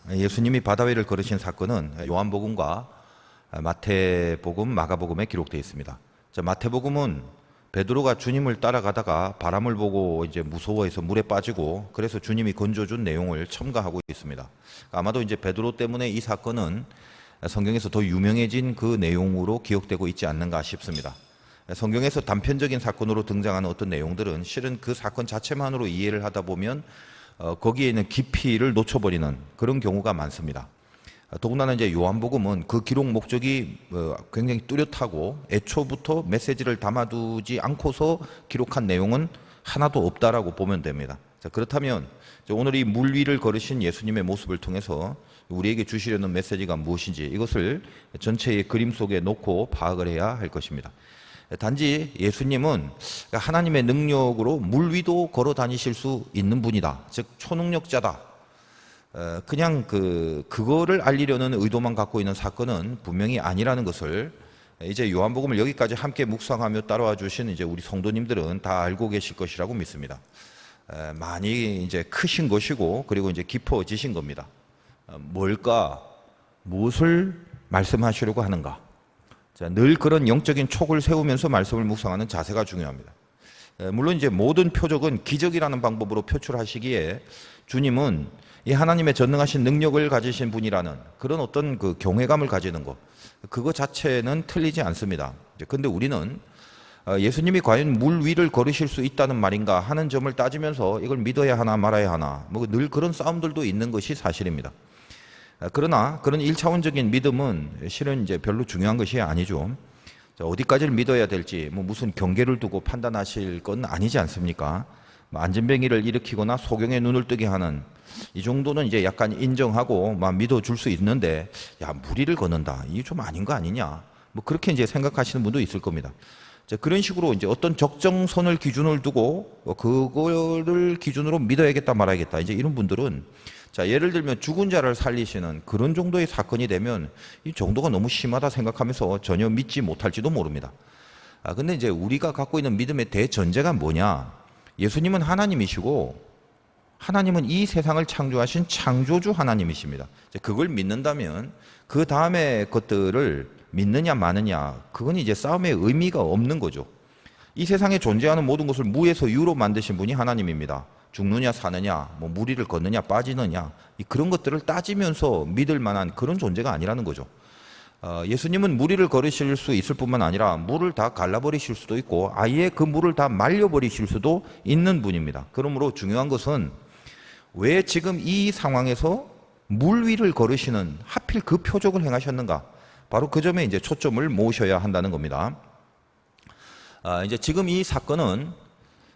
예수님이 바다 위를 걸으신 사건은 요한복음과 마태복음, 마가복음에 기록되어 있습니다. 마태복음은 베드로가 주님을 따라가다가 바람을 보고 이제 무서워해서 물에 빠지고 그래서 주님이 건져준 내용을 첨가하고 있습니다. 아마도 이제 베드로 때문에 이 사건은 성경에서 더 유명해진 그 내용으로 기억되고 있지 않는가 싶습니다. 성경에서 단편적인 사건으로 등장하는 어떤 내용들은 실은 그 사건 자체만으로 이해를 하다 보면 거기에 있는 깊이를 놓쳐버리는 그런 경우가 많습니다. 더군다나 이제 요한복음은 그 기록 목적이 굉장히 뚜렷하고 애초부터 메시지를 담아두지 않고서 기록한 내용은 하나도 없다라고 보면 됩니다. 자, 그렇다면 오늘 이 물 위를 걸으신 예수님의 모습을 통해서 우리에게 주시려는 메시지가 무엇인지 이것을 전체의 그림 속에 놓고 파악을 해야 할 것입니다. 단지 예수님은 하나님의 능력으로 물 위도 걸어 다니실 수 있는 분이다. 즉 초능력자다. 그냥 그거를 알리려는 의도만 갖고 있는 사건은 분명히 아니라는 것을 이제 요한복음을 여기까지 함께 묵상하며 따라와 주신 이제 우리 성도님들은 다 알고 계실 것이라고 믿습니다. 많이 이제 크신 것이고 그리고 이제 깊어지신 겁니다. 뭘까? 무엇을 말씀하시려고 하는가? 자, 늘 그런 영적인 촉을 세우면서 말씀을 묵상하는 자세가 중요합니다. 물론 이제 모든 표적은 기적이라는 방법으로 표출하시기에 주님은 이 하나님의 전능하신 능력을 가지신 분이라는 그런 어떤 그 경외감을 가지는 것, 그거 자체는 틀리지 않습니다. 그런데 우리는 예수님이 과연 물 위를 걸으실 수 있다는 말인가 하는 점을 따지면서 이걸 믿어야 하나 말아야 하나 뭐 늘 그런 싸움들도 있는 것이 사실입니다. 그러나 그런 1차원적인 믿음은 실은 이제 별로 중요한 것이 아니죠. 어디까지를 믿어야 될지 뭐 무슨 경계를 두고 판단하실 건 아니지 않습니까? 안전뱅이를 일으키거나 소경의 눈을 뜨게 하는 이 정도는 이제 약간 인정하고 막 믿어줄 수 있는데 야 무리를 걷는다 이게 좀 아닌 거 아니냐 뭐 그렇게 이제 생각하시는 분도 있을 겁니다. 그런 식으로 이제 어떤 적정선을 기준을 두고 그거를 기준으로 믿어야겠다 말아야겠다 이제 이런 분들은 자 예를 들면 죽은 자를 살리시는 그런 정도의 사건이 되면 이 정도가 너무 심하다 생각하면서 전혀 믿지 못할지도 모릅니다. 근데 이제 우리가 갖고 있는 믿음의 대전제가 뭐냐? 예수님은 하나님이시고 하나님은 이 세상을 창조하신 창조주 하나님이십니다. 그걸 믿는다면 그 다음에 것들을 믿느냐 마느냐 그건 이제 싸움의 의미가 없는 거죠. 이 세상에 존재하는 모든 것을 무에서 유로 만드신 분이 하나님입니다. 죽느냐 사느냐 뭐 무리를 걷느냐 빠지느냐 그런 것들을 따지면서 믿을 만한 그런 존재가 아니라는 거죠. 예수님은 무리를 걸으실 수 있을 뿐만 아니라 물을 다 갈라버리실 수도 있고 아예 그 물을 다 말려버리실 수도 있는 분입니다. 그러므로 중요한 것은 왜 지금 이 상황에서 물 위를 걸으시는 하필 그 표적을 행하셨는가? 바로 그 점에 이제 초점을 모으셔야 한다는 겁니다. 이제 지금 이 사건은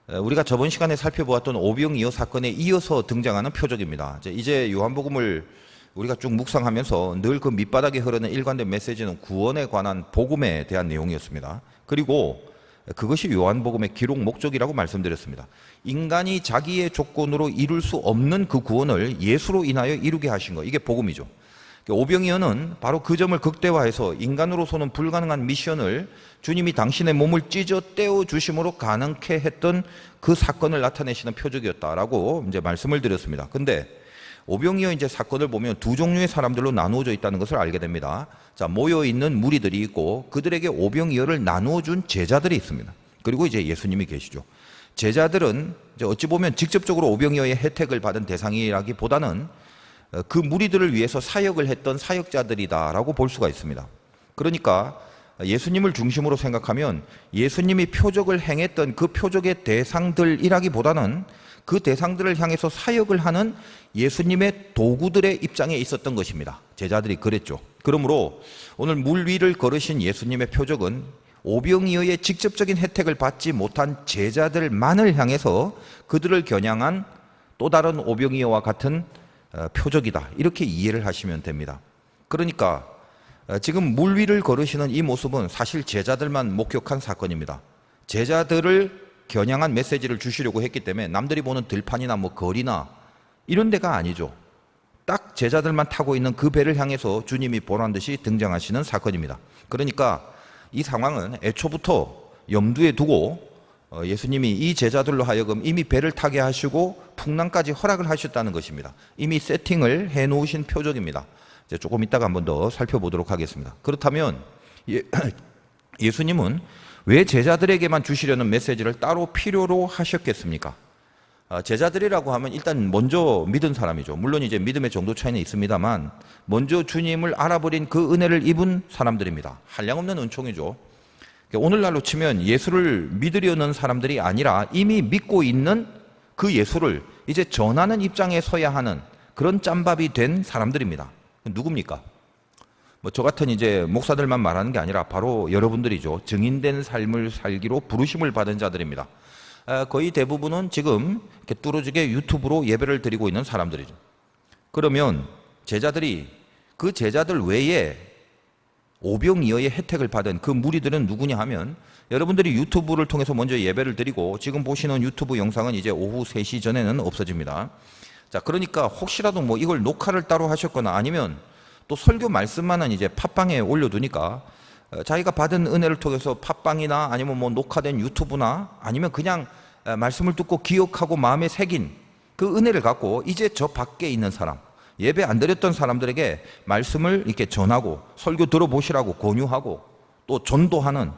우리가 저번 시간에 살펴보았던 오병이어 사건에 이어서 등장하는 표적입니다. 이제 요한복음을 우리가 쭉 묵상하면서 늘 그 밑바닥에 흐르는 일관된 메시지는 구원에 관한 복음에 대한 내용이었습니다. 그리고 그것이 요한복음의 기록 목적이라고 말씀드렸습니다. 인간이 자기의 조건으로 이룰 수 없는 그 구원을 예수로 인하여 이루게 하신 것, 이게 복음이죠. 오병이어는 바로 그 점을 극대화해서 인간으로서는 불가능한 미션을 주님이 당신의 몸을 찢어 떼어 주심으로 가능케 했던 그 사건을 나타내시는 표적이었다라고 이제 말씀을 드렸습니다. 근데 오병이어 이제 사건을 보면 두 종류의 사람들로 나누어져 있다는 것을 알게 됩니다. 자, 모여 있는 무리들이 있고 그들에게 오병이어를 나누어 준 제자들이 있습니다. 그리고 이제 예수님이 계시죠. 제자들은 이제 어찌 보면 직접적으로 오병이어의 혜택을 받은 대상이라기보다는 그 무리들을 위해서 사역을 했던 사역자들이다라고 볼 수가 있습니다. 그러니까 예수님을 중심으로 생각하면 예수님이 표적을 행했던 그 표적의 대상들이라기보다는 그 대상들을 향해서 사역을 하는 예수님의 도구들의 입장에 있었던 것입니다. 제자들이 그랬죠. 그러므로 오늘 물 위를 걸으신 예수님의 표적은 오병이어의 직접적인 혜택을 받지 못한 제자들만을 향해서 그들을 겨냥한 또 다른 오병이어와 같은 표적이다. 이렇게 이해를 하시면 됩니다. 그러니까 지금 물 위를 걸으시는 이 모습은 사실 제자들만 목격한 사건입니다. 제자들을 겨냥한 메시지를 주시려고 했기 때문에 남들이 보는 들판이나 뭐 거리나 이런 데가 아니죠. 딱 제자들만 타고 있는 그 배를 향해서 주님이 보란 듯이 등장하시는 사건입니다. 그러니까 이 상황은 애초부터 염두에 두고 예수님이 이 제자들로 하여금 이미 배를 타게 하시고 풍랑까지 허락을 하셨다는 것입니다. 이미 세팅을 해 놓으신 표적입니다. 이제 조금 이따가 한번 더 살펴보도록 하겠습니다. 그렇다면 예수님은 왜 제자들에게만 주시려는 메시지를 따로 필요로 하셨겠습니까? 제자들이라고 하면 일단 먼저 믿은 사람이죠. 물론 이제 믿음의 정도 차이는 있습니다만 먼저 주님을 알아버린 그 은혜를 입은 사람들입니다. 한량없는 은총이죠. 오늘날로 치면 예수를 믿으려는 사람들이 아니라 이미 믿고 있는 그 예수를 이제 전하는 입장에 서야 하는 그런 짬밥이 된 사람들입니다. 누굽니까? 저 같은 이제 목사들만 말하는 게 아니라 바로 여러분들이죠. 증인된 삶을 살기로 부르심을 받은 자들입니다. 거의 대부분은 지금 이렇게 뚫어지게 유튜브로 예배를 드리고 있는 사람들이죠. 그러면 제자들이 그 제자들 외에 오병이어의 혜택을 받은 그 무리들은 누구냐 하면 여러분들이 유튜브를 통해서 먼저 예배를 드리고 지금 보시는 유튜브 영상은 이제 오후 3시 전에는 없어집니다. 자, 그러니까 혹시라도 뭐 이걸 녹화를 따로 하셨거나 아니면 또 설교 말씀만은 이제 팟빵에 올려두니까 자기가 받은 은혜를 통해서 팟빵이나 아니면 뭐 녹화된 유튜브나 아니면 그냥 말씀을 듣고 기억하고 마음에 새긴 그 은혜를 갖고 이제 저 밖에 있는 사람, 예배 안 드렸던 사람들에게 말씀을 이렇게 전하고 설교 들어보시라고 권유하고 또 전도하는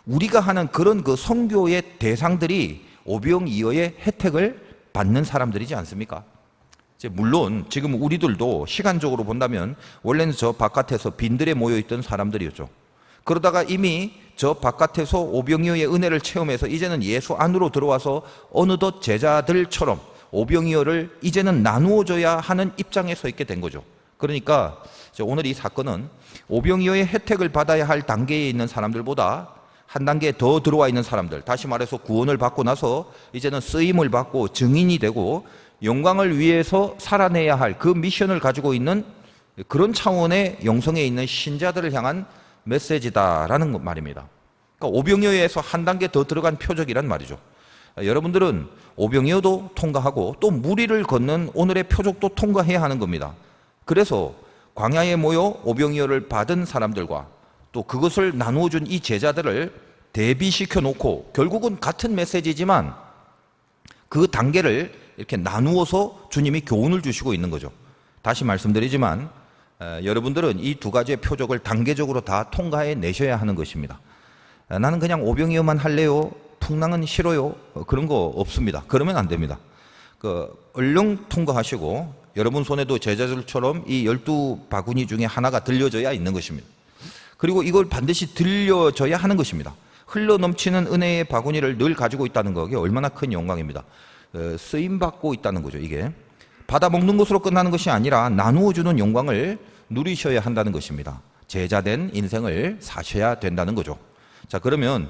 우리가 하는 그런 그 선교의 대상들이 오병이어의 혜택을 받는 사람들이지 않습니까? 물론 지금 우리들도 시간적으로 본다면 원래는 저 바깥에서 빈들에 모여있던 사람들이었죠. 그러다가 이미 저 바깥에서 오병이어의 은혜를 체험해서 이제는 예수 안으로 들어와서 어느덧 제자들처럼 오병이어를 이제는 나누어줘야 하는 입장에 서 있게 된 거죠. 그러니까 오늘 이 사건은 오병이어의 혜택을 받아야 할 단계에 있는 사람들보다 한 단계 더 들어와 있는 사람들, 다시 말해서 구원을 받고 나서 이제는 쓰임을 받고 증인이 되고 영광을 위해서 살아내야 할 그 미션을 가지고 있는 그런 차원의 영성에 있는 신자들을 향한 메시지다라는 말입니다. 그러니까 오병이어에서 한 단계 더 들어간 표적이란 말이죠. 여러분들은 오병이어도 통과하고 또 무리를 걷는 오늘의 표적도 통과해야 하는 겁니다. 그래서 광야에 모여 오병이어를 받은 사람들과 또 그것을 나누어준 이 제자들을 대비시켜 놓고 결국은 같은 메시지지만 그 단계를 이렇게 나누어서 주님이 교훈을 주시고 있는 거죠. 다시 말씀드리지만 여러분들은 이 두 가지의 표적을 단계적으로 다 통과해 내셔야 하는 것입니다. 나는 그냥 오병이어만 할래요, 풍랑은 싫어요, 그런 거 없습니다. 그러면 안 됩니다. 얼른 통과하시고 여러분 손에도 제자들처럼 이 12바구니 중에 하나가 들려져야 있는 것입니다. 그리고 이걸 반드시 들려져야 하는 것입니다. 흘러 넘치는 은혜의 바구니를 늘 가지고 있다는 거, 이게 얼마나 큰 영광입니다. 쓰임받고 있다는 거죠. 이게 받아먹는 것으로 끝나는 것이 아니라 나누어주는 영광을 누리셔야 한다는 것입니다. 제자된 인생을 사셔야 된다는 거죠. 자, 그러면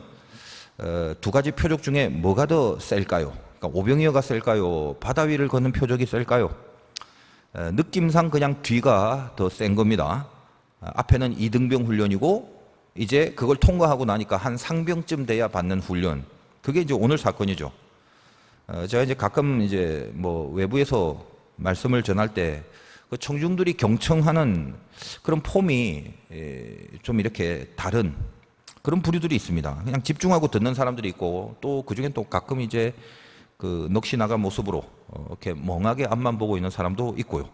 두 가지 표적 중에 뭐가 더 셀까요? 그러니까 오병이어가 셀까요? 바다 위를 걷는 표적이 셀까요? 느낌상 그냥 뒤가 더 센 겁니다. 앞에는 이등병 훈련이고 이제 그걸 통과하고 나니까 한 상병쯤 돼야 받는 훈련. 그게 이제 오늘 사건이죠. 제가 이제 가끔 이제 뭐 외부에서 말씀을 전할 때 그 청중들이 경청하는 그런 폼이 좀 이렇게 다른 그런 부류들이 있습니다. 그냥 집중하고 듣는 사람들이 있고 또 그중엔 또 가끔 이제 그 넋이 나간 모습으로 이렇게 멍하게 앞만 보고 있는 사람도 있고요.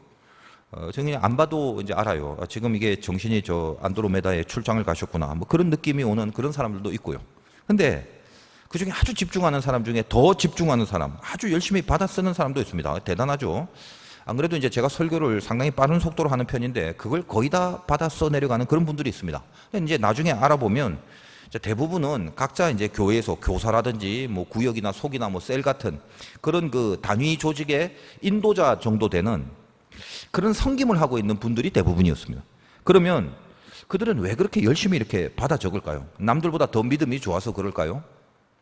저는 그냥 안 봐도 이제 알아요. 지금 이게 정신이 저 안드로메다에 출장을 가셨구나. 뭐 그런 느낌이 오는 그런 사람들도 있고요. 근데 그 중에 아주 집중하는 사람 중에 더 집중하는 사람, 아주 열심히 받아 쓰는 사람도 있습니다. 대단하죠. 안 그래도 이제 제가 설교를 상당히 빠른 속도로 하는 편인데 그걸 거의 다 받아 써 내려가는 그런 분들이 있습니다. 이제 나중에 알아보면 이제 대부분은 각자 이제 교회에서 교사라든지 뭐 구역이나 속이나 뭐 셀 같은 그런 그 단위 조직의 인도자 정도 되는 그런 섬김을 하고 있는 분들이 대부분이었습니다. 그러면 그들은 왜 그렇게 열심히 이렇게 받아 적을까요? 남들보다 더 믿음이 좋아서 그럴까요?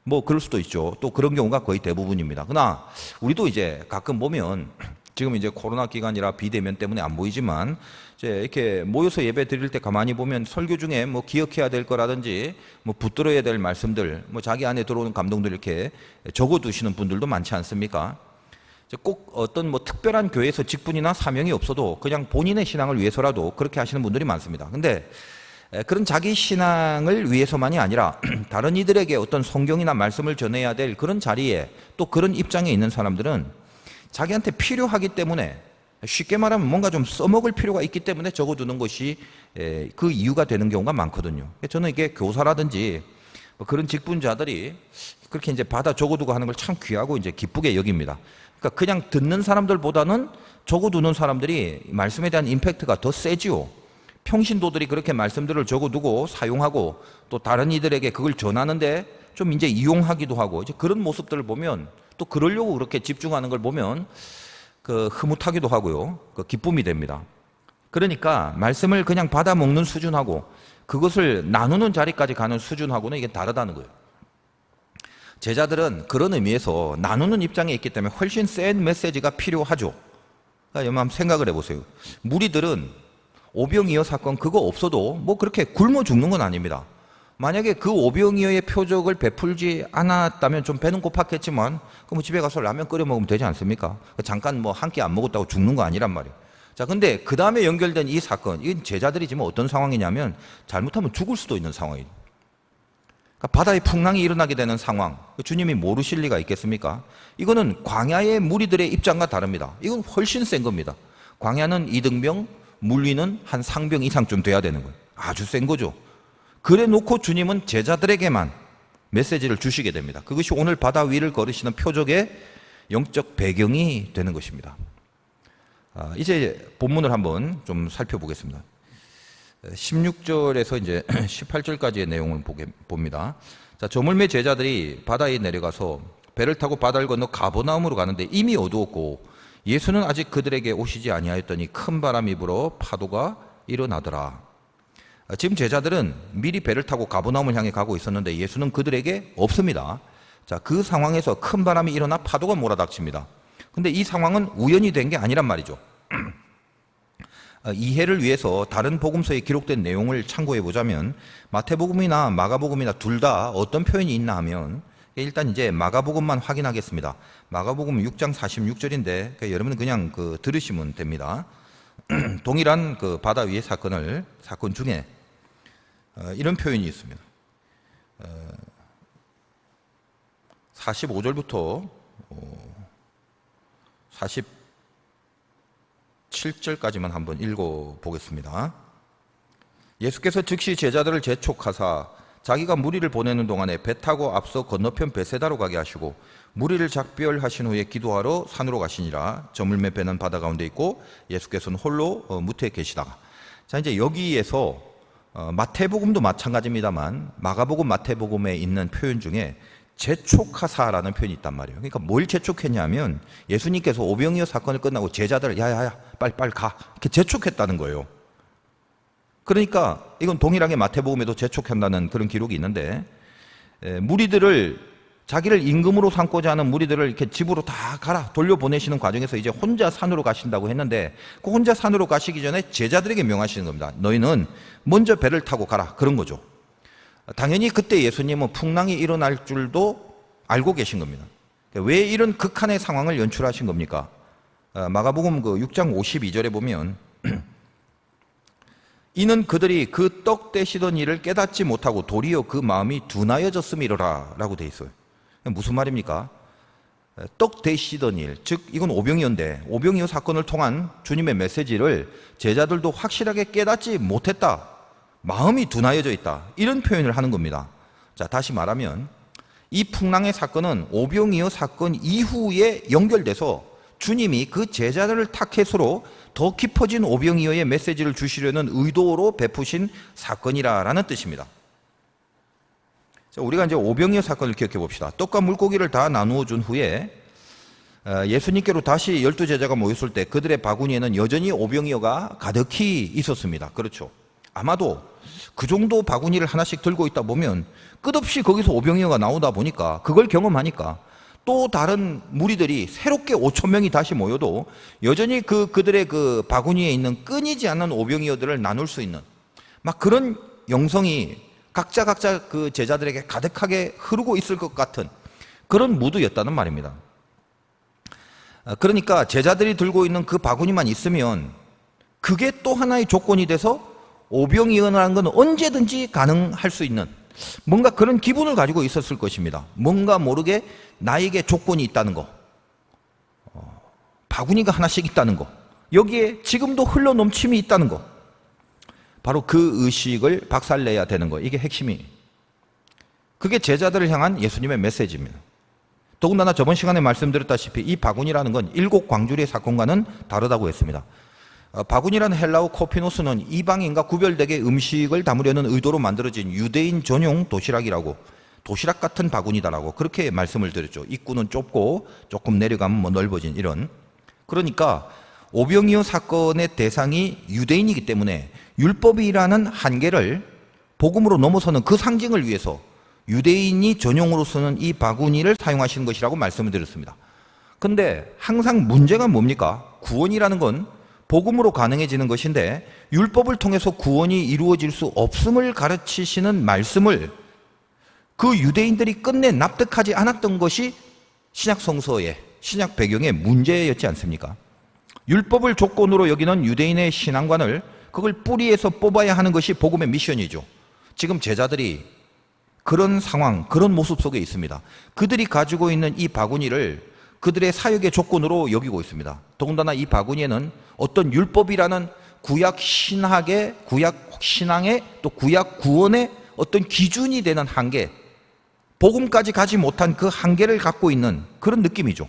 뭐 그럴 수도 있죠. 또 그런 경우가 거의 대부분입니다. 그러나 우리도 이제 가끔 보면 지금 이제 코로나 기간이라 비대면 때문에 안 보이지만 이제 이렇게 모여서 예배 드릴 때 가만히 보면 설교 중에 뭐 기억해야 될 거라든지 뭐 붙들어야 될 말씀들, 뭐 자기 안에 들어오는 감동들 이렇게 적어 두시는 분들도 많지 않습니까? 꼭 어떤 뭐 특별한 교회에서 직분이나 사명이 없어도 그냥 본인의 신앙을 위해서라도 그렇게 하시는 분들이 많습니다. 근데 그런 자기 신앙을 위해서만이 아니라 다른 이들에게 어떤 성경이나 말씀을 전해야 될 그런 자리에 또 그런 입장에 있는 사람들은 자기한테 필요하기 때문에, 쉽게 말하면 뭔가 좀 써먹을 필요가 있기 때문에 적어두는 것이 그 이유가 되는 경우가 많거든요. 저는 이게 교사라든지 뭐 그런 직분자들이 그렇게 이제 받아 적어두고 하는 걸 참 귀하고 이제 기쁘게 여깁니다. 그러니까 그냥 듣는 사람들보다는 적어두는 사람들이 말씀에 대한 임팩트가 더 세지요. 평신도들이 그렇게 말씀들을 적어두고 사용하고 또 다른 이들에게 그걸 전하는데 좀 이제 이용하기도 하고, 이제 그런 모습들을 보면 또 그러려고 그렇게 집중하는 걸 보면 그 흐뭇하기도 하고요. 그 기쁨이 됩니다. 그러니까 말씀을 그냥 받아 먹는 수준하고 그것을 나누는 자리까지 가는 수준하고는 이게 다르다는 거예요. 제자들은 그런 의미에서 나누는 입장에 있기 때문에 훨씬 센 메시지가 필요하죠. 그러니까 한번 생각을 해보세요. 무리들은 오병이어 사건 그거 없어도 뭐 그렇게 굶어 죽는 건 아닙니다. 만약에 그 오병이어의 표적을 베풀지 않았다면 좀 배는 고팠겠지만 그럼 집에 가서 라면 끓여 먹으면 되지 않습니까? 잠깐 뭐 한 끼 안 먹었다고 죽는 거 아니란 말이에요. 자, 근데 그 다음에 연결된 이 사건, 이건 제자들이 지금 어떤 상황이냐면 잘못하면 죽을 수도 있는 상황이에요. 그러니까 바다에 풍랑이 일어나게 되는 상황, 주님이 모르실 리가 있겠습니까? 이거는 광야의 무리들의 입장과 다릅니다. 이건 훨씬 센 겁니다. 광야는 이등병, 물 위는 한 상병 이상쯤 돼야 되는 거예요. 아주 센 거죠. 그래 놓고 주님은 제자들에게만 메시지를 주시게 됩니다. 그것이 오늘 바다 위를 걸으시는 표적의 영적 배경이 되는 것입니다. 이제 본문을 한번 좀 살펴보겠습니다. 16절에서 이제 18절까지의 내용을 봅니다. 자, 저물매 제자들이 바다에 내려가서 배를 타고 바다를 건너 가버나움으로 가는데 이미 어두웠고 예수는 아직 그들에게 오시지 아니하였더니 큰 바람이 불어 파도가 일어나더라. 지금 제자들은 미리 배를 타고 가버나움을 향해 가고 있었는데 예수는 그들에게 없습니다. 자, 그 상황에서 큰 바람이 일어나 파도가 몰아닥칩니다. 근데 이 상황은 우연히 된 게 아니란 말이죠. 이해를 위해서 다른 복음서에 기록된 내용을 참고해 보자면 마태복음이나 마가복음이나 둘 다 어떤 표현이 있나 하면 일단 이제 마가복음만 확인하겠습니다. 마가복음 6장 46절인데 여러분은 그냥 들으시면 됩니다. 동일한 그 바다 위의 사건 중에 이런 표현이 있습니다. 45절부터 47절까지만 한번 읽어보겠습니다. 예수께서 즉시 제자들을 재촉하사 자기가 무리를 보내는 동안에 배 타고 앞서 건너편 베세다로 가게 하시고 무리를 작별하신 후에 기도하러 산으로 가시니라. 저물매 배는 바다 가운데 있고 예수께서는 홀로 무태에 계시다가. 자, 이제 여기에서 마태복음도 마찬가지입니다만 마가복음, 마태복음에 있는 표현 중에 재촉하사라는 표현이 있단 말이에요. 그러니까 뭘 재촉했냐면 예수님께서 오병이어 사건을 끝나고 제자들을 야야야 빨리 가 이렇게 재촉했다는 거예요. 그러니까 이건 동일하게 마태복음에도 재촉한다는 그런 기록이 있는데 무리들을 자기를 임금으로 삼고자 하는 무리들을 이렇게 집으로 다 가라 돌려보내시는 과정에서 이제 혼자 산으로 가신다고 했는데 그 혼자 산으로 가시기 전에 제자들에게 명하시는 겁니다. 너희는 먼저 배를 타고 가라 그런 거죠. 당연히 그때 예수님은 풍랑이 일어날 줄도 알고 계신 겁니다. 왜 이런 극한의 상황을 연출하신 겁니까? 마가복음 6장 52절에 보면 이는 그들이 그 떡 떼시던 일을 깨닫지 못하고 도리어 그 마음이 둔하여졌음이로라 라고 돼 있어요. 무슨 말입니까? 떡 떼시던 일, 즉 이건 오병이어인데 오병이어 사건을 통한 주님의 메시지를 제자들도 확실하게 깨닫지 못했다. 마음이 둔하여져 있다. 이런 표현을 하는 겁니다. 자, 다시 말하면 이 풍랑의 사건은 오병이어 사건 이후에 연결돼서 주님이 그 제자들을 타켓으로 더 깊어진 오병이어의 메시지를 주시려는 의도로 베푸신 사건이라는 뜻입니다. 자, 우리가 이제 오병이어 사건을 기억해 봅시다. 떡과 물고기를 다 나누어 준 후에 예수님께로 다시 12제자가 모였을 때 그들의 바구니에는 여전히 오병이어가 가득히 있었습니다. 그렇죠. 아마도 그 정도 바구니를 하나씩 들고 있다 보면 끝없이 거기서 오병이어가 나오다 보니까 그걸 경험하니까 또 다른 무리들이 새롭게 5,000명이 다시 모여도 여전히 그들의 그 바구니에 있는 끊이지 않는 오병이어들을 나눌 수 있는 막 그런 영성이 각자 그 제자들에게 가득하게 흐르고 있을 것 같은 그런 무드였다는 말입니다. 그러니까 제자들이 들고 있는 그 바구니만 있으면 그게 또 하나의 조건이 돼서 오병이어라는 건 언제든지 가능할 수 있는 뭔가 그런 기분을 가지고 있었을 것입니다. 뭔가 모르게 나에게 조건이 있다는 거, 바구니가 하나씩 있다는 거, 여기에 지금도 흘러넘침이 있다는 거, 바로 그 의식을 박살내야 되는 거. 이게 핵심이, 그게 제자들을 향한 예수님의 메시지입니다. 더군다나 저번 시간에 말씀드렸다시피 이 바구니라는 건 일곱 광주리의 사건과는 다르다고 했습니다. 바구니라는 헬라어 코피노스는 이방인과 구별되게 음식을 담으려는 의도로 만들어진 유대인 전용 도시락이라고, 도시락 같은 바구니다라고 그렇게 말씀을 드렸죠. 입구는 좁고 조금 내려가면 뭐 넓어진 이런. 그러니까 오병이어 사건의 대상이 유대인이기 때문에 율법이라는 한계를 복음으로 넘어서는 그 상징을 위해서 유대인이 전용으로 쓰는 이 바구니를 사용하시는 것이라고 말씀을 드렸습니다. 근데 항상 문제가 뭡니까? 구원이라는 건 복음으로 가능해지는 것인데 율법을 통해서 구원이 이루어질 수 없음을 가르치시는 말씀을 그 유대인들이 끝내 납득하지 않았던 것이 신약 성서의, 신약 배경의 문제였지 않습니까? 율법을 조건으로 여기는 유대인의 신앙관을 그걸 뿌리에서 뽑아야 하는 것이 복음의 미션이죠. 지금 제자들이 그런 상황, 그런 모습 속에 있습니다. 그들이 가지고 있는 이 바구니를 그들의 사역의 조건으로 여기고 있습니다. 더군다나 이 바구니에는 어떤 율법이라는 구약 신학의, 구약 신앙의, 또 구약 구원의 어떤 기준이 되는 한계, 복음까지 가지 못한 그 한계를 갖고 있는 그런 느낌이죠.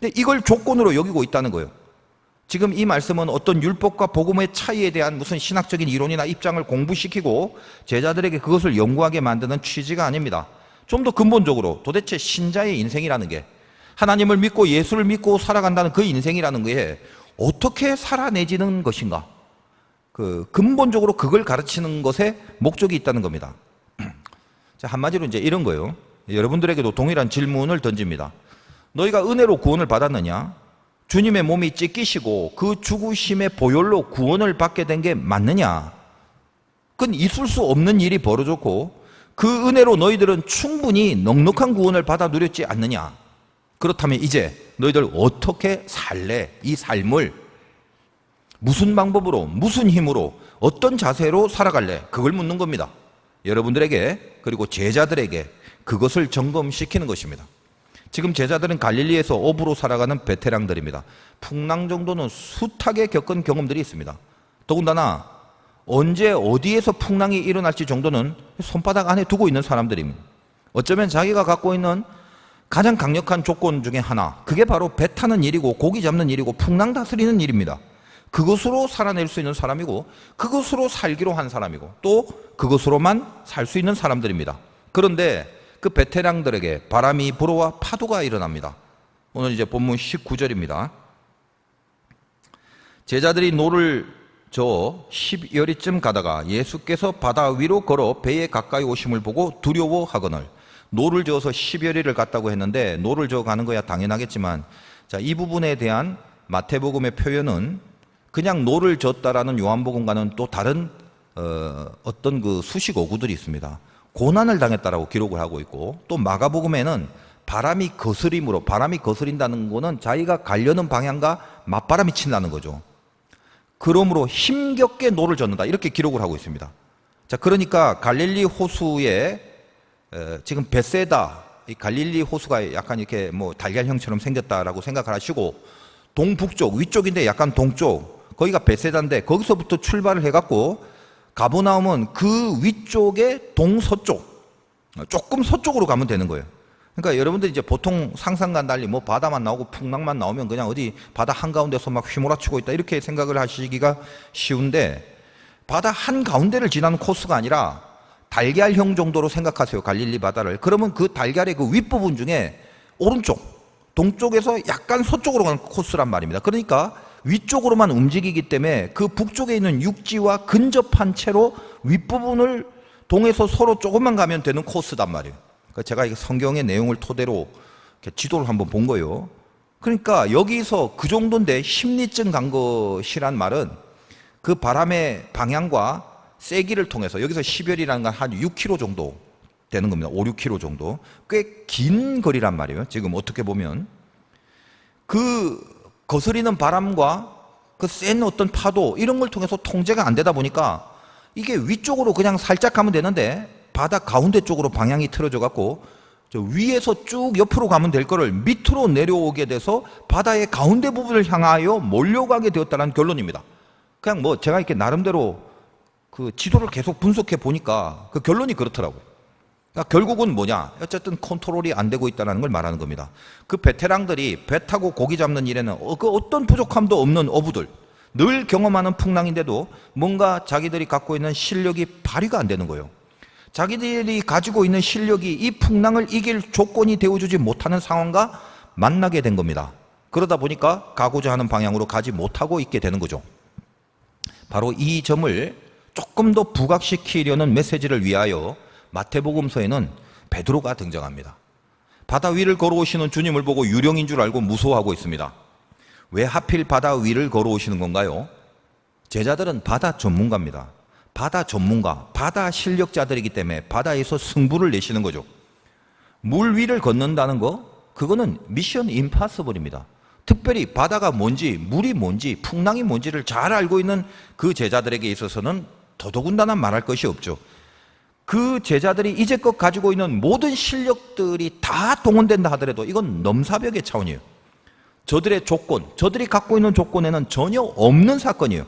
근데 이걸 조건으로 여기고 있다는 거예요. 지금 이 말씀은 어떤 율법과 복음의 차이에 대한 무슨 신학적인 이론이나 입장을 공부시키고 제자들에게 그것을 연구하게 만드는 취지가 아닙니다. 좀 더 근본적으로 도대체 신자의 인생이라는 게, 하나님을 믿고 예수를 믿고 살아간다는 그 인생이라는 게 어떻게 살아내지는 것인가, 그 근본적으로 그걸 가르치는 것에 목적이 있다는 겁니다. 자, 한마디로 이제 이런 거예요. 여러분들에게도 동일한 질문을 던집니다. 너희가 은혜로 구원을 받았느냐? 주님의 몸이 찢기시고 그 죽으심의 보혈로 구원을 받게 된 게 맞느냐? 그건 있을 수 없는 일이 벌어졌고 그 은혜로 너희들은 충분히 넉넉한 구원을 받아 누렸지 않느냐? 그렇다면 이제 너희들 어떻게 살래? 이 삶을 무슨 방법으로, 무슨 힘으로, 어떤 자세로 살아갈래? 그걸 묻는 겁니다. 여러분들에게, 그리고 제자들에게 그것을 점검시키는 것입니다. 지금 제자들은 갈릴리에서 어부로 살아가는 베테랑들입니다. 풍랑 정도는 숱하게 겪은 경험들이 있습니다. 더군다나 언제 어디에서 풍랑이 일어날지 정도는 손바닥 안에 두고 있는 사람들입니다. 어쩌면 자기가 갖고 있는 가장 강력한 조건 중에 하나, 그게 바로 배 타는 일이고 고기 잡는 일이고 풍랑 다스리는 일입니다. 그것으로 살아낼 수 있는 사람이고 그것으로 살기로 한 사람이고 또 그것으로만 살 수 있는 사람들입니다. 그런데 그 베테랑들에게 바람이 불어와 파도가 일어납니다. 오늘 이제 본문 19절입니다. 제자들이 노를 저어 10여리쯤 가다가 예수께서 바다 위로 걸어 배에 가까이 오심을 보고 두려워하거늘. 노를 저어서 10여리를 갔다고 했는데 노를 저어 가는 거야 당연하겠지만, 자, 이 부분에 대한 마태복음의 표현은 그냥 노를 젓다라는 요한복음과는 또 다른 어떤 그 수식 어구들이 있습니다. 고난을 당했다라고 기록을 하고 있고, 또 마가복음에는 바람이 거스림으로, 바람이 거스린다는 거는 자기가 가려는 방향과 맞바람이 친다는 거죠. 그러므로 힘겹게 노를 젓는다 이렇게 기록을 하고 있습니다. 자, 그러니까 갈릴리 호수에 지금 베세다, 이 갈릴리 호수가 약간 이렇게 뭐 달걀형처럼 생겼다라고 생각을 하시고, 동북쪽, 위쪽인데 약간 동쪽, 거기가 베세다인데 거기서부터 출발을 해갖고 가버나움은 그 위쪽의 동서쪽, 조금 서쪽으로 가면 되는 거예요. 그러니까 여러분들 이제 보통 상상과 달리 뭐 바다만 나오고 풍랑만 나오면 그냥 어디 바다 한가운데서 막 휘몰아치고 있다 이렇게 생각을 하시기가 쉬운데, 바다 한가운데를 지나는 코스가 아니라 달걀형 정도로 생각하세요, 갈릴리 바다를. 그러면 그 달걀의 그 윗부분 중에 오른쪽, 동쪽에서 약간 서쪽으로 가는 코스란 말입니다. 그러니까 위쪽으로만 움직이기 때문에 그 북쪽에 있는 육지와 근접한 채로 윗부분을 동에서 서로 조금만 가면 되는 코스단 말이에요. 그러니까 제가 이 성경의 내용을 토대로 지도를 한번 본 거예요. 그러니까 여기서 그 정도인데 10리쯤 간 것이란 말은 그 바람의 방향과 세기를 통해서 여기서 10열이라는 건 한 6km 정도 되는 겁니다. 5, 6km 정도. 꽤 긴 거리란 말이에요. 지금 어떻게 보면 그 거스리는 바람과 그 센 어떤 파도 이런 걸 통해서 통제가 안 되다 보니까 이게 위쪽으로 그냥 살짝 가면 되는데 바다 가운데 쪽으로 방향이 틀어져 갖고 저 위에서 쭉 옆으로 가면 될 거를 밑으로 내려오게 돼서 바다의 가운데 부분을 향하여 몰려가게 되었다는 결론입니다. 그냥 뭐 제가 이렇게 나름대로 그 지도를 계속 분석해 보니까 그 결론이 그렇더라고요. 그러니까 결국은 뭐냐? 어쨌든 컨트롤이 안 되고 있다는 걸 말하는 겁니다. 그 베테랑들이 배 타고 고기 잡는 일에는 그 어떤 부족함도 없는 어부들, 늘 경험하는 풍랑인데도 뭔가 자기들이 갖고 있는 실력이 발휘가 안 되는 거예요. 자기들이 가지고 있는 실력이 이 풍랑을 이길 조건이 되어주지 못하는 상황과 만나게 된 겁니다. 그러다 보니까 가고자 하는 방향으로 가지 못하고 있게 되는 거죠. 바로 이 점을 조금 더 부각시키려는 메시지를 위하여 마태복음서에는 베드로가 등장합니다. 바다 위를 걸어오시는 주님을 보고 유령인 줄 알고 무서워하고 있습니다. 왜 하필 바다 위를 걸어오시는 건가요? 제자들은 바다 전문가입니다. 바다 전문가, 바다 실력자들이기 때문에 바다에서 승부를 내시는 거죠. 물 위를 걷는다는 거, 그거는 미션 임파서블입니다. 특별히 바다가 뭔지, 물이 뭔지, 풍랑이 뭔지를 잘 알고 있는 그 제자들에게 있어서는 더더군다나 말할 것이 없죠. 그 제자들이 이제껏 가지고 있는 모든 실력들이 다 동원된다 하더라도 이건 넘사벽의 차원이에요. 저들의 조건, 저들이 갖고 있는 조건에는 전혀 없는 사건이에요.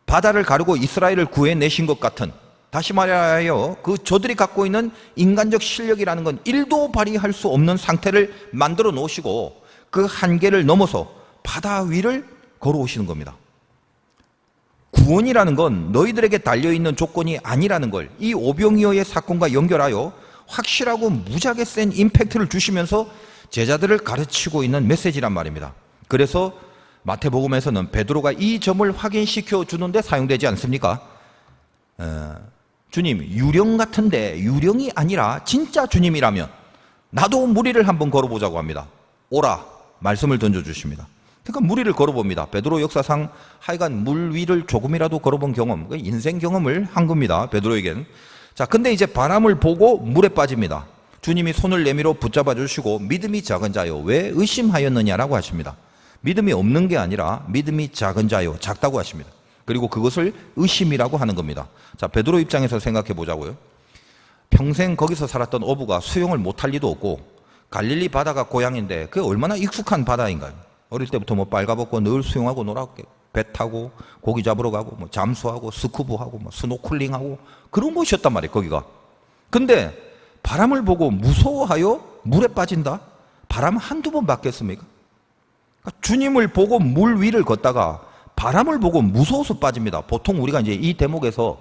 바다를 가르고 이스라엘을 구해내신 것 같은, 다시 말하여 그 저들이 갖고 있는 인간적 실력이라는 건 1도 발휘할 수 없는 상태를 만들어 놓으시고 그 한계를 넘어서 바다 위를 걸어오시는 겁니다. 구원이라는 건 너희들에게 달려있는 조건이 아니라는 걸 이 오병이어의 사건과 연결하여 확실하고 무지하게 센 임팩트를 주시면서 제자들을 가르치고 있는 메시지란 말입니다. 그래서 마태복음에서는 베드로가 이 점을 확인시켜 주는데 사용되지 않습니까? 주님, 유령 같은데 유령이 아니라 진짜 주님이라면 나도 무리를 한번 걸어보자고 합니다. 오라, 말씀을 던져주십니다. 그러니까 무리를 걸어봅니다. 베드로 역사상 하여간 물 위를 조금이라도 걸어본 경험, 인생 경험을 한 겁니다. 베드로에겐. 자, 근데 이제 바람을 보고 물에 빠집니다. 주님이 손을 내밀어 붙잡아 주시고 믿음이 작은 자요, 왜 의심하였느냐라고 하십니다. 믿음이 없는 게 아니라 믿음이 작은 자요, 작다고 하십니다. 그리고 그것을 의심이라고 하는 겁니다. 자, 베드로 입장에서 생각해 보자고요. 평생 거기서 살았던 어부가 수영을 못할 리도 없고 갈릴리 바다가 고향인데 그게 얼마나 익숙한 바다인가요? 어릴 때부터 뭐 빨가벗고 늘 수영하고 놀았고 배 타고 고기 잡으러 가고 뭐 잠수하고 스쿠버하고 뭐 스노클링하고 그런 곳이었단 말이에요, 거기가. 근데 바람을 보고 무서워하여 물에 빠진다? 바람 한두 번 받겠습니까? 그러니까 주님을 보고 물 위를 걷다가 바람을 보고 무서워서 빠집니다. 보통 우리가 이제 이 대목에서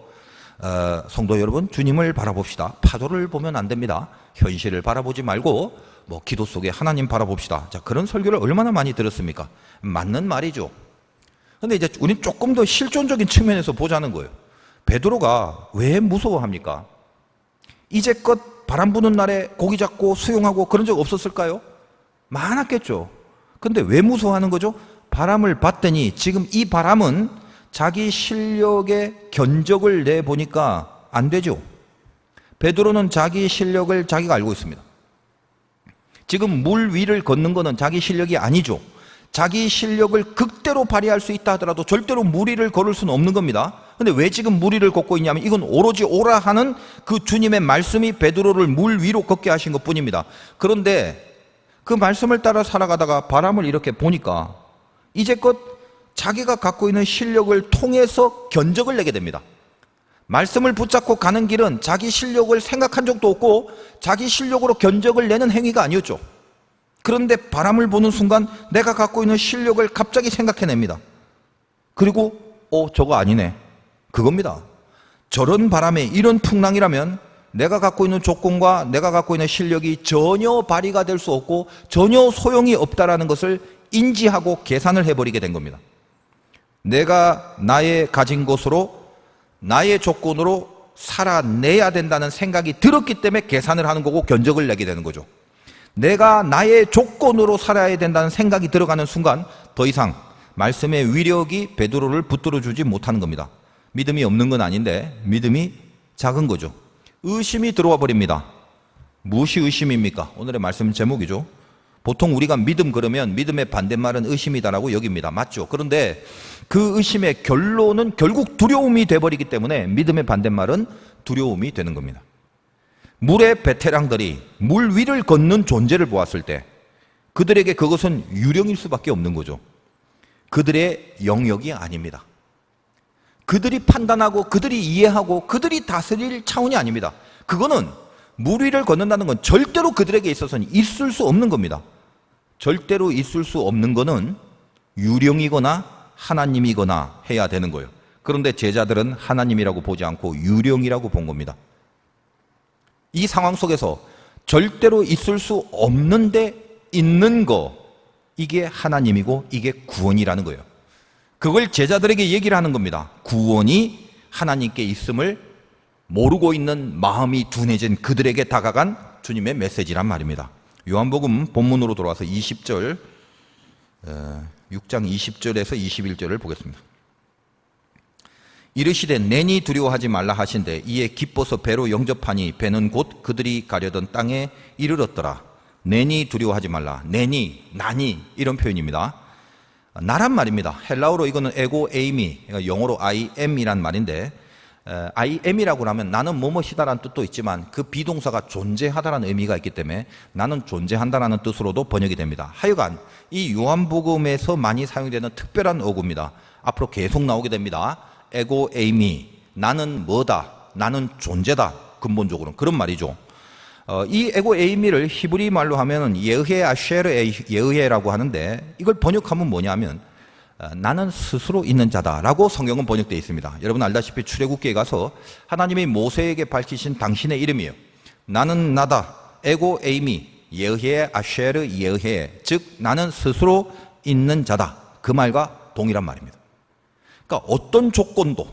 성도 여러분, 주님을 바라봅시다. 파도를 보면 안 됩니다. 현실을 바라보지 말고 뭐 기도 속에 하나님 바라봅시다. 자, 그런 설교를 얼마나 많이 들었습니까? 맞는 말이죠. 근데 이제 우린 조금 더 실존적인 측면에서 보자는 거예요. 베드로가 왜 무서워합니까? 이제껏 바람 부는 날에 고기 잡고 수영하고 그런 적 없었을까요? 많았겠죠. 근데 왜 무서워하는 거죠? 바람을 봤더니 지금 이 바람은 자기 실력의 견적을 내보니까 안 되죠. 베드로는 자기 실력을 자기가 알고 있습니다. 지금 물 위를 걷는 거는 자기 실력이 아니죠. 자기 실력을 극대로 발휘할 수 있다 하더라도 절대로 물 위를 걸을 수는 없는 겁니다. 근데 왜 지금 물 위를 걷고 있냐면 이건 오로지 오라 하는 그 주님의 말씀이 베드로를 물 위로 걷게 하신 것 뿐입니다. 그런데 그 말씀을 따라 살아가다가 바람을 이렇게 보니까 이제껏 자기가 갖고 있는 실력을 통해서 견적을 내게 됩니다. 말씀을 붙잡고 가는 길은 자기 실력을 생각한 적도 없고 자기 실력으로 견적을 내는 행위가 아니었죠. 그런데 바람을 보는 순간 내가 갖고 있는 실력을 갑자기 생각해냅니다. 그리고 저거 아니네, 그겁니다. 저런 바람에 이런 풍랑이라면 내가 갖고 있는 조건과 내가 갖고 있는 실력이 전혀 발휘가 될 수 없고 전혀 소용이 없다라는 것을 인지하고 계산을 해버리게 된 겁니다. 내가 나의 가진 것으로 나의 조건으로 살아내야 된다는 생각이 들었기 때문에 계산을 하는 거고 견적을 내게 되는 거죠. 내가 나의 조건으로 살아야 된다는 생각이 들어가는 순간 더 이상 말씀의 위력이 베드로를 붙들어 주지 못하는 겁니다. 믿음이 없는 건 아닌데 믿음이 작은 거죠. 의심이 들어와 버립니다. 무엇이 의심입니까? 오늘의 말씀 제목이죠. 보통 우리가 믿음 그러면 믿음의 반대말은 의심이다라고 여깁니다. 맞죠? 그런데 그 의심의 결론은 결국 두려움이 돼버리기 때문에 믿음의 반대말은 두려움이 되는 겁니다. 물의 베테랑들이 물 위를 걷는 존재를 보았을 때 그들에게 그것은 유령일 수밖에 없는 거죠. 그들의 영역이 아닙니다. 그들이 판단하고 그들이 이해하고 그들이 다스릴 차원이 아닙니다. 그거는 물 위를 걷는다는 건 절대로 그들에게 있어서는 있을 수 없는 겁니다. 절대로 있을 수 없는 거는 유령이거나 하나님이거나 해야 되는 거예요. 그런데 제자들은 하나님이라고 보지 않고 유령이라고 본 겁니다. 이 상황 속에서 절대로 있을 수 없는데 있는 거, 이게 하나님이고 이게 구원이라는 거예요. 그걸 제자들에게 얘기를 하는 겁니다. 구원이 하나님께 있음을 모르고 있는 마음이 둔해진 그들에게 다가간 주님의 메시지란 말입니다. 요한복음 본문으로 돌아와서 20절, 6장 20절에서 21절을 보겠습니다. 이르시되 내니 두려워하지 말라 하신대 이에 기뻐서 배로 영접하니 배는 곧 그들이 가려던 땅에 이르렀더라. 내니 두려워하지 말라. 내니, 나니 이런 표현입니다. 나란 말입니다. 헬라어로 이거는 에고 에이미, 영어로 I am이란 말인데 I am이라고 하면 나는 뭐뭐시다라는 뜻도 있지만 그 비동사가 존재하다라는 의미가 있기 때문에 나는 존재한다라는 뜻으로도 번역이 됩니다. 하여간 이 요한복음에서 많이 사용되는 특별한 어구입니다. 앞으로 계속 나오게 됩니다. 에고 에이미, 나는 뭐다, 나는 존재다, 근본적으로는 그런 말이죠. 이 에고 에이미를 히브리 말로 하면 예흐에 아쉐르 예흐에라고 하는데 이걸 번역하면 뭐냐면 나는 스스로 있는 자다라고 성경은 번역되어 있습니다. 여러분 알다시피 출애굽기에 가서 하나님이 모세에게 밝히신 당신의 이름이에요. 나는 나다, 에고 에이미, 예흐에 아쉐르 예흐에, 즉 나는 스스로 있는 자다. 그 말과 동일한 말입니다. 그러니까 어떤 조건도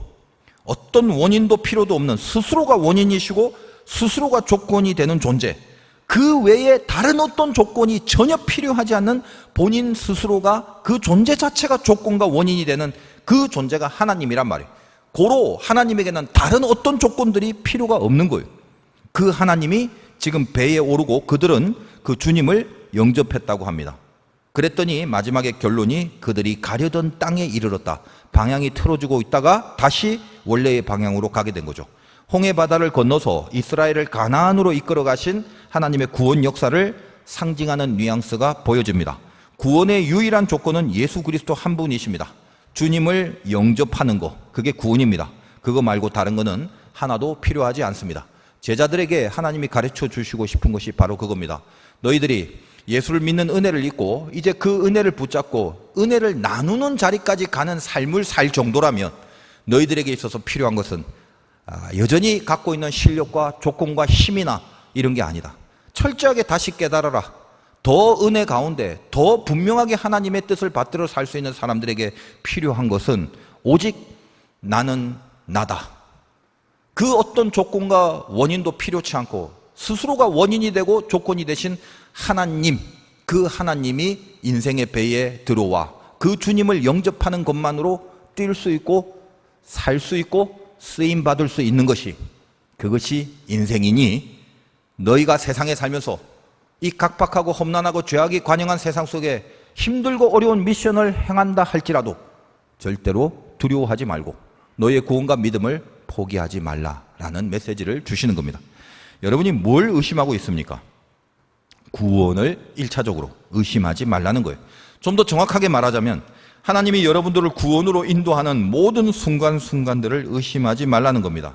어떤 원인도 필요도 없는 스스로가 원인이시고 스스로가 조건이 되는 존재, 그 외에 다른 어떤 조건이 전혀 필요하지 않는 본인 스스로가 그 존재 자체가 조건과 원인이 되는 그 존재가 하나님이란 말이에요. 고로 하나님에게는 다른 어떤 조건들이 필요가 없는 거예요. 그 하나님이 지금 배에 오르고 그들은 그 주님을 영접했다고 합니다. 그랬더니 마지막에 결론이 그들이 가려던 땅에 이르렀다. 방향이 틀어지고 있다가 다시 원래의 방향으로 가게 된 거죠. 홍해 바다를 건너서 이스라엘을 가나안으로 이끌어 가신 하나님의 구원 역사를 상징하는 뉘앙스가 보여집니다. 구원의 유일한 조건은 예수 그리스도 한 분이십니다. 주님을 영접하는 거, 그게 구원입니다. 그거 말고 다른 거는 하나도 필요하지 않습니다. 제자들에게 하나님이 가르쳐 주시고 싶은 것이 바로 그겁니다. 너희들이 예수를 믿는 은혜를 잊고 이제 그 은혜를 붙잡고 은혜를 나누는 자리까지 가는 삶을 살 정도라면 너희들에게 있어서 필요한 것은 여전히 갖고 있는 실력과 조건과 힘이나 이런 게 아니다. 철저하게 다시 깨달아라. 더 은혜 가운데 더 분명하게 하나님의 뜻을 받들어 살 수 있는 사람들에게 필요한 것은 오직 나는 나다. 그 어떤 조건과 원인도 필요치 않고 스스로가 원인이 되고 조건이 되신 하나님, 그 하나님이 인생의 배에 들어와 그 주님을 영접하는 것만으로 뛸 수 있고 살 수 있고 쓰임 받을 수 있는 것이, 그것이 인생이니 너희가 세상에 살면서 이 각박하고 험난하고 죄악이 관영한 세상 속에 힘들고 어려운 미션을 행한다 할지라도 절대로 두려워하지 말고 너희의 구원과 믿음을 포기하지 말라라는 메시지를 주시는 겁니다. 여러분이 뭘 의심하고 있습니까? 구원을 1차적으로 의심하지 말라는 거예요. 좀 더 정확하게 말하자면 하나님이 여러분들을 구원으로 인도하는 모든 순간순간들을 의심하지 말라는 겁니다.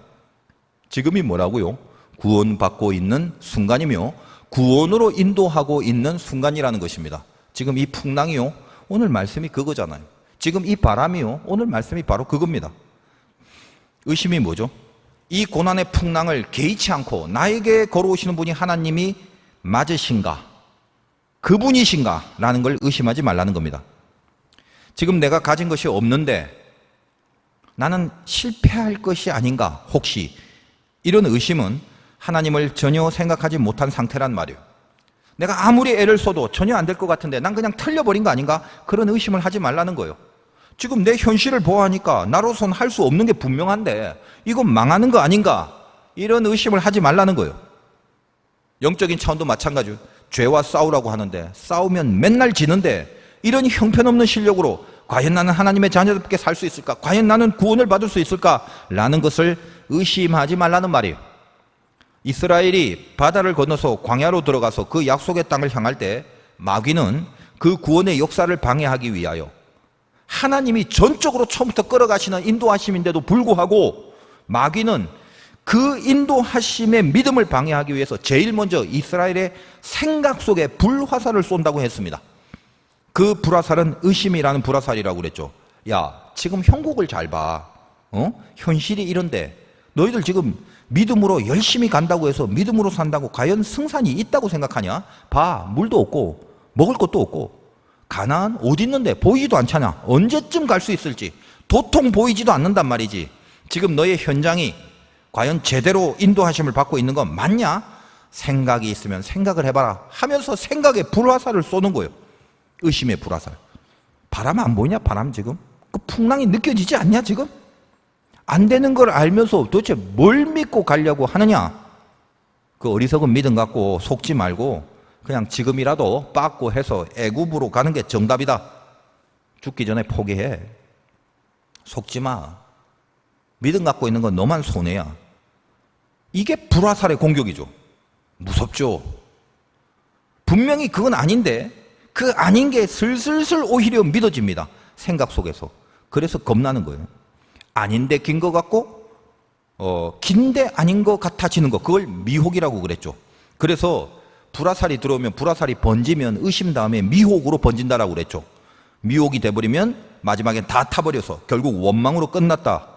지금이 뭐라고요? 구원받고 있는 순간이며 구원으로 인도하고 있는 순간이라는 것입니다. 지금 이 풍랑이요, 오늘 말씀이 그거잖아요. 지금 이 바람이요, 오늘 말씀이 바로 그겁니다. 의심이 뭐죠? 이 고난의 풍랑을 개의치 않고 나에게 걸어오시는 분이 하나님이 맞으신가, 그분이신가 라는 걸 의심하지 말라는 겁니다. 지금 내가 가진 것이 없는데 나는 실패할 것이 아닌가, 혹시 이런 의심은 하나님을 전혀 생각하지 못한 상태란 말이에요. 내가 아무리 애를 써도 전혀 안 될 것 같은데 난 그냥 틀려버린 거 아닌가, 그런 의심을 하지 말라는 거예요. 지금 내 현실을 보아하니까 나로선 할 수 없는 게 분명한데 이건 망하는 거 아닌가, 이런 의심을 하지 말라는 거예요. 영적인 차원도 마찬가지예요. 죄와 싸우라고 하는데 싸우면 맨날 지는데 이런 형편없는 실력으로 과연 나는 하나님의 자녀답게 살 수 있을까? 과연 나는 구원을 받을 수 있을까? 라는 것을 의심하지 말라는 말이에요. 이스라엘이 바다를 건너서 광야로 들어가서 그 약속의 땅을 향할 때 마귀는 그 구원의 역사를 방해하기 위하여 하나님이 전적으로 처음부터 끌어가시는 인도하심인데도 불구하고 마귀는 그 인도하심의 믿음을 방해하기 위해서 제일 먼저 이스라엘의 생각 속에 불화살을 쏜다고 했습니다. 그 불화살은 의심이라는 불화살이라고 그랬죠. 야, 지금 형국을 잘 봐. 현실이 이런데 너희들 지금 믿음으로 열심히 간다고 해서 믿음으로 산다고 과연 승산이 있다고 생각하냐? 봐, 물도 없고 먹을 것도 없고 가나안 어디 있는데 보이지도 않잖아. 언제쯤 갈 수 있을지 도통 보이지도 않는단 말이지. 지금 너의 현장이 과연 제대로 인도하심을 받고 있는 건 맞냐? 생각이 있으면 생각을 해봐라 하면서 생각에 불화살을 쏘는 거예요. 의심의 불화살. 바람 안 보이냐? 바람 지금? 그 풍랑이 느껴지지 않냐 지금? 안 되는 걸 알면서 도대체 뭘 믿고 가려고 하느냐? 그 어리석은 믿음 갖고 속지 말고 그냥 지금이라도 빠꾸 해서 애굽으로 가는 게 정답이다. 죽기 전에 포기해. 속지 마. 믿음 갖고 있는 건 너만 손해야. 이게 불화살의 공격이죠. 무섭죠. 분명히 그건 아닌데 그 아닌 게 슬슬슬 오히려 믿어집니다. 생각 속에서. 그래서 겁나는 거예요. 아닌데 긴 것 같고 긴데 아닌 것 같아지는 거, 그걸 미혹이라고 그랬죠. 그래서 불화살이 들어오면 불화살이 번지면 의심 다음에 미혹으로 번진다라고 그랬죠. 미혹이 돼버리면 마지막엔 다 타버려서 결국 원망으로 끝났다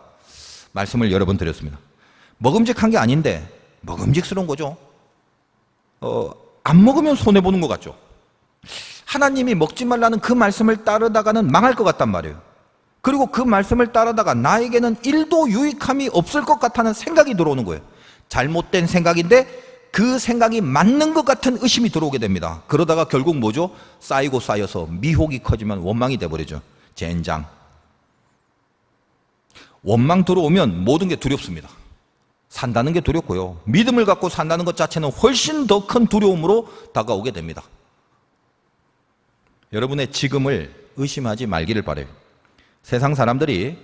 말씀을 여러 번 드렸습니다. 먹음직한 게 아닌데 먹음직스러운 거죠. 안 먹으면 손해보는 것 같죠. 하나님이 먹지 말라는 그 말씀을 따르다가는 망할 것 같단 말이에요. 그리고 그 말씀을 따르다가 나에게는 1도 유익함이 없을 것 같다는 생각이 들어오는 거예요. 잘못된 생각인데 그 생각이 맞는 것 같은 의심이 들어오게 됩니다. 그러다가 결국 뭐죠? 쌓이고 쌓여서 미혹이 커지면 원망이 돼버리죠. 젠장. 원망 들어오면 모든 게 두렵습니다. 산다는 게 두렵고요. 믿음을 갖고 산다는 것 자체는 훨씬 더 큰 두려움으로 다가오게 됩니다. 여러분의 지금을 의심하지 말기를 바라요. 세상 사람들이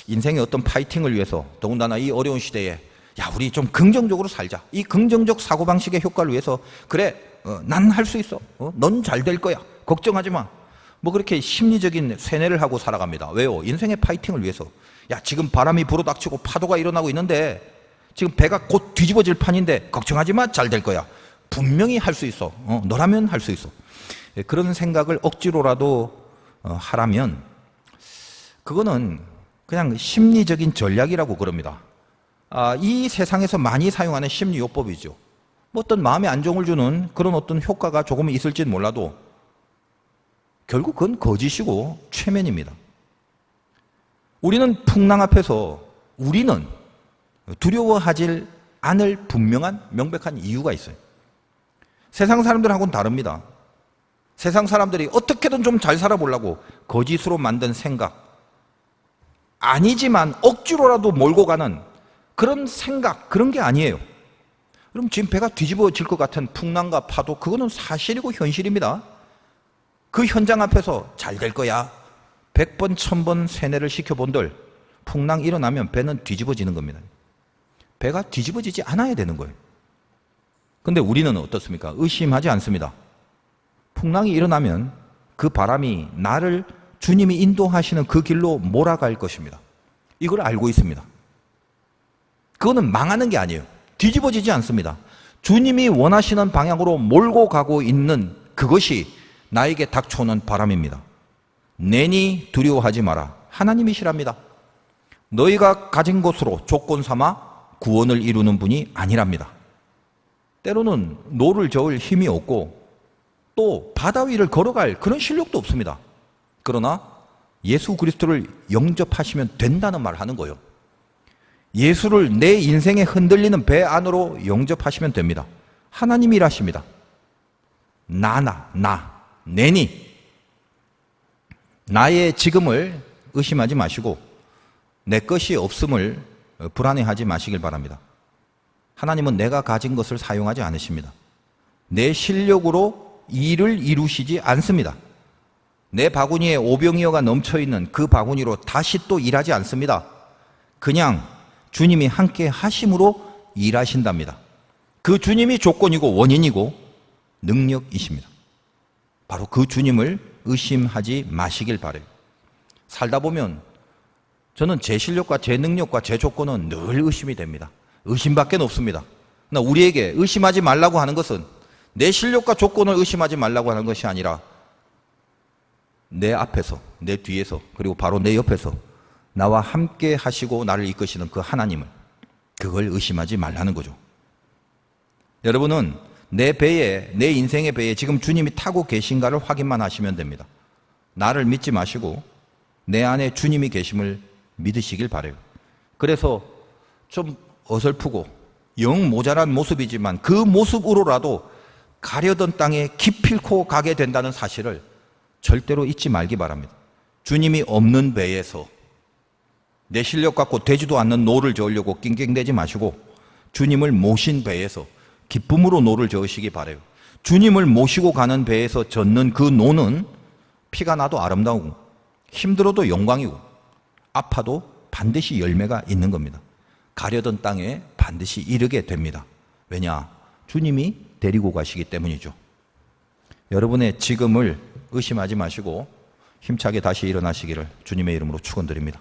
인생의 어떤 파이팅을 위해서 더군다나 이 어려운 시대에 야, 우리 좀 긍정적으로 살자. 이 긍정적 사고방식의 효과를 위해서 그래, 난 할 수 있어. 넌 잘 될 거야. 걱정하지 마. 뭐 그렇게 심리적인 쇠뇌를 하고 살아갑니다. 왜요? 인생의 파이팅을 위해서. 야, 지금 바람이 불어닥치고 파도가 일어나고 있는데 지금 배가 곧 뒤집어질 판인데 걱정하지 마. 잘 될 거야. 분명히 할 수 있어. 너라면 할 수 있어. 그런 생각을 억지로라도 하라면 그거는 그냥 심리적인 전략이라고 그럽니다. 이 세상에서 많이 사용하는 심리요법이죠. 뭐 어떤 마음에 안정을 주는 그런 어떤 효과가 조금 있을지는 몰라도 결국 그건 거짓이고 최면입니다. 우리는 풍랑 앞에서 우리는 두려워하지 않을 분명한 명백한 이유가 있어요. 세상 사람들하고는 다릅니다. 세상 사람들이 어떻게든 좀 잘 살아보려고 거짓으로 만든 생각, 아니지만 억지로라도 몰고 가는 그런 생각, 그런 게 아니에요. 그럼 지금 배가 뒤집어질 것 같은 풍랑과 파도, 그거는 사실이고 현실입니다. 그 현장 앞에서 잘 될 거야. 100번, 1000번 세뇌를 시켜본들 풍랑 일어나면 배는 뒤집어지는 겁니다. 배가 뒤집어지지 않아야 되는 거예요. 근데 우리는 어떻습니까? 의심하지 않습니다. 풍랑이 일어나면 그 바람이 나를 주님이 인도하시는 그 길로 몰아갈 것입니다. 이걸 알고 있습니다. 그거는 망하는 게 아니에요. 뒤집어지지 않습니다. 주님이 원하시는 방향으로 몰고 가고 있는 그것이 나에게 닥쳐오는 바람입니다. 내니 두려워하지 마라. 하나님이시랍니다. 너희가 가진 것으로 조건 삼아 구원을 이루는 분이 아니랍니다. 때로는 노를 저을 힘이 없고 또 바다 위를 걸어갈 그런 실력도 없습니다. 그러나 예수 그리스도를 영접하시면 된다는 말을 하는 거예요. 예수를 내 인생에 흔들리는 배 안으로 영접하시면 됩니다. 하나님이 일하십니다. 내니. 나의 지금을 의심하지 마시고 내 것이 없음을 불안해하지 마시길 바랍니다. 하나님은 내가 가진 것을 사용하지 않으십니다. 내 실력으로 일을 이루시지 않습니다. 내 바구니에 오병이어가 넘쳐있는 그 바구니로 다시 또 일하지 않습니다. 그냥 주님이 함께 하심으로 일하신답니다. 그 주님이 조건이고 원인이고 능력이십니다. 바로 그 주님을 의심하지 마시길 바라요. 살다 보면 저는 제 실력과 제 능력과 제 조건은 늘 의심이 됩니다. 의심밖에 없습니다. 그러나 우리에게 의심하지 말라고 하는 것은 내 실력과 조건을 의심하지 말라고 하는 것이 아니라 내 앞에서, 내 뒤에서, 그리고 바로 내 옆에서 나와 함께 하시고 나를 이끄시는 그 하나님을, 그걸 의심하지 말라는 거죠. 여러분은 내 배에, 내 인생의 배에 지금 주님이 타고 계신가를 확인만 하시면 됩니다. 나를 믿지 마시고 내 안에 주님이 계심을 믿으시길 바라요. 그래서 좀 어설프고 영 모자란 모습이지만 그 모습으로라도 가려던 땅에 기필코 가게 된다는 사실을 절대로 잊지 말기 바랍니다. 주님이 없는 배에서 내 실력 갖고 되지도 않는 노를 저으려고 낑낑대지 마시고 주님을 모신 배에서 기쁨으로 노를 저으시기 바라요. 주님을 모시고 가는 배에서 젓는 그 노는 피가 나도 아름다우고 힘들어도 영광이고 아파도 반드시 열매가 있는 겁니다. 가려던 땅에 반드시 이르게 됩니다. 왜냐? 주님이 데리고 가시기 때문이죠. 여러분의 지금을 의심하지 마시고 힘차게 다시 일어나시기를 주님의 이름으로 축원드립니다.